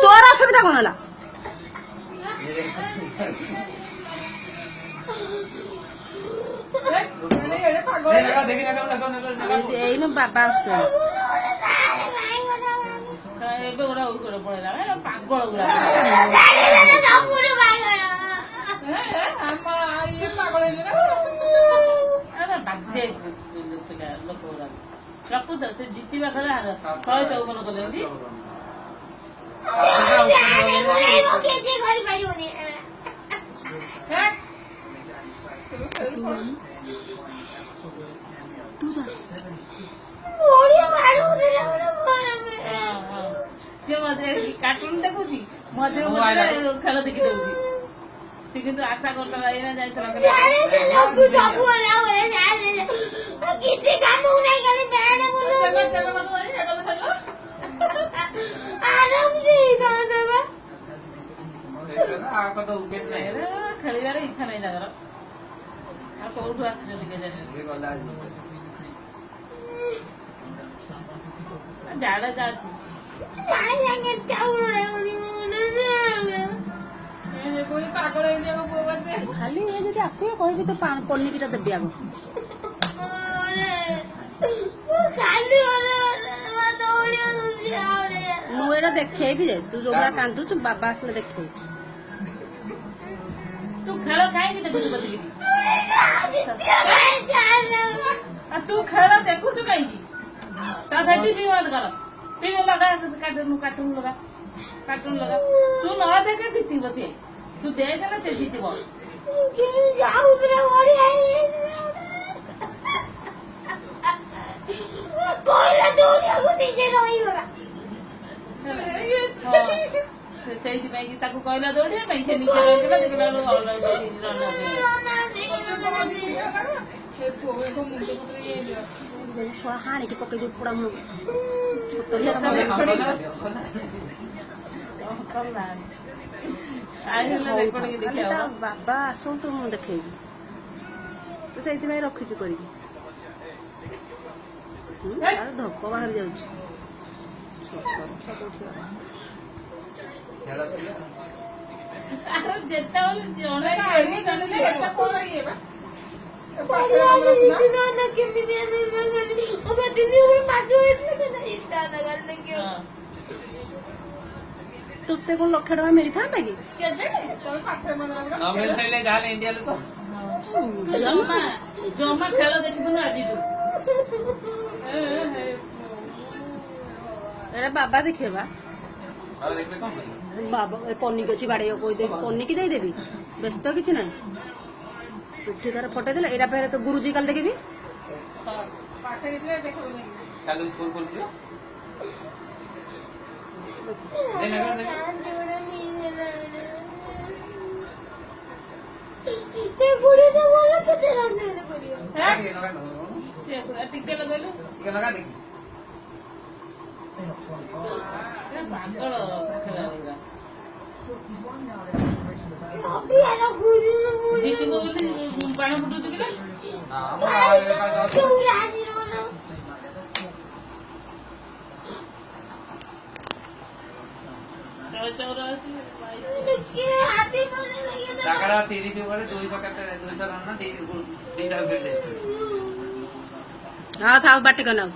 তোর অসুবিধা কোন হল এই বাবা আসছে ପାଗଳ ଗୁରା ବାଜେ ଲୋକ ଗୁରା ରଖୁଥ ସେ ଜିତିବା ଖେଳ ଶହେ ଚଉବନ କଲେନ୍ତି କାର୍ଟୁନ ଦେଖୁଛି ମଝିରେ ମଝିରେ ଖେଳ ଦେଖି ଦଉଛି ସେ କିନ୍ତୁ ଆଶା କରିଦେଲା ଏଇନା ଯାଇଥିଲା ଖେଳିବାର ଇଚ୍ଛା ନାହିଁ ତାଙ୍କର ଆଉ କୋଉଠୁ ଆସିଛନ୍ତି କେଜାଣି ଝାଡା ଯାଉଛି ଖାଲି ଏ ଯଦି ଆସିବ କହିବି ତ ପନିକିଟା ଦେବି ଆଗ ମୁଁ ଏଇଟା ଦେଖେଇବି ଯେ ତୁ ଯୋଉଭଳିଆ କାନ୍ଦୁଛୁ ବାବା ଆସିଲେ ଦେଖେଇବି ତୁ ଖେଳ କାହିଁକି ଦେଖୁଛୁ ବସିକି ତୁ ଖେଳ ଦେଖୁଛୁ କାହିଁକି ତା ଟିଭି ବନ୍ଦ କର ଟିଭି ଲଗା କାର୍ଟୁନ ଲଗା ତୁ ନ ଦେଖେ ଜିତିବ ସିଏ ତୁ ଦେଖ ନା ସେ ଜିତିବ ସେଇଥିପାଇଁ ତାକୁ କହିଲା ଦୌଡ଼ିବା ପାଇଁ ସେ ନିଜେ ରହିଥିଲା ଦେଖିଲା ହାଣିକି ପକେଇ ପୋଡ଼ା ମୁଁ ବାବା ଆସନ୍ତୁ ମୁଁ ଦେଖେଇବି ତୁ ସେଇଥିପାଇଁ ରଖିଛୁ କରିକି ଧପ ବାହାରି ଯାଉଛି ଯେତେବେଳେ ଜଣେ ତୋତେ କଣ ଲକ୍ଷ ଟଙ୍କା ମିଳିଥାନ୍ତା କି ଜମା ଖେଳ ଦେଖିବୁନୁ ଆଜିଠୁ ଏଟା ବାବା ଦେଖିବା ବାବା ପନିକି ଅଛି ବାଡେଇବାକୁ କହିଦେବି ପନିକି ଦେଇଦେବି ବ୍ୟସ୍ତ କିଛି ନାହିଁ ଉଠି ତାର ଫଟେଇ ଦେଲେ ଏଇଟା ଫେରେ ତ ଗୁରୁଜୀ କାଲି ଦେଖିବି ଟିକେ ଲଗେଇଲୁ ପାଗଳ ଖେଳ ବାଣ ଫୁଟୁଛୁ କି ଚଉର ଅଛି 30 ଉପରେ 200 କେତେ 200 ରନ୍ ନା 2ଟା ୱିକେଟ୍ ହଁ ଥାଉ ବାଟି କନାଉ